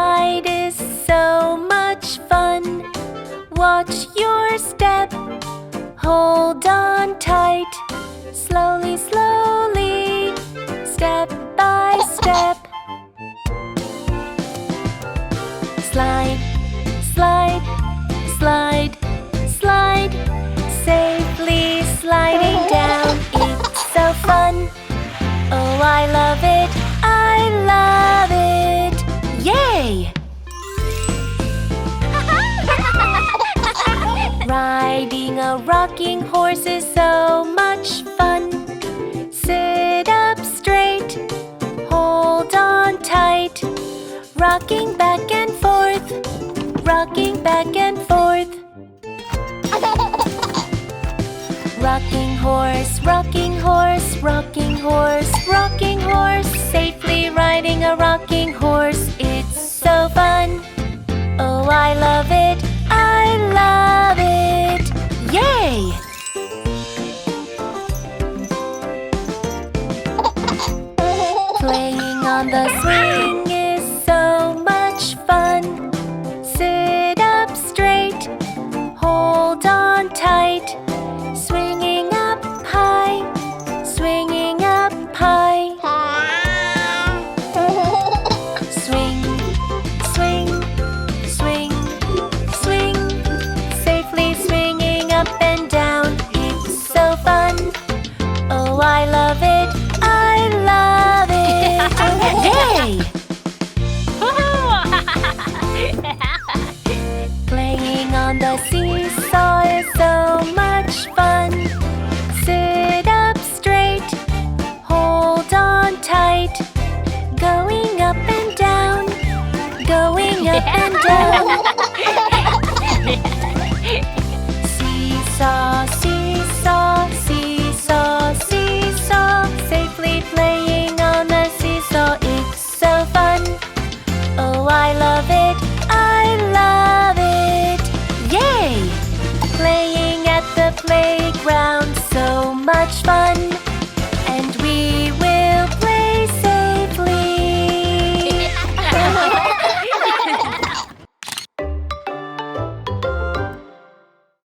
Slide is so much fun. Watch your step. Hold on tight. Slowly, slowly, step by step. Slide, slide, slide, slide. Safely sliding down. It's so fun. Oh, I love it. I love it. Yay! Riding a rocking horse is so much fun. Sit up straight, hold on tight. Rocking back and forth, rocking back and forth. Rocking horse, rocking horse, rocking horse, rocking horse. Safely riding a rocking horse, it's so fun. Oh, I love it, I love it. Yay! Playing on the swing is so much fun. Sit up straight, hold on tight. Swinging up high, swinging up high. Swing, swing, swing, swing. Safely swinging up and down, it's so fun. Oh, I love it, I love it. Yay! Playing on the seesaw is so much fun. Sit up straight, hold on tight. Going up and down, going up and down. Seesaw, seesaw, seesaw, seesaw. Safely playing on the seesaw, it's so fun. Oh, I love it, I love it. Yay! Playing at the playground, so much fun.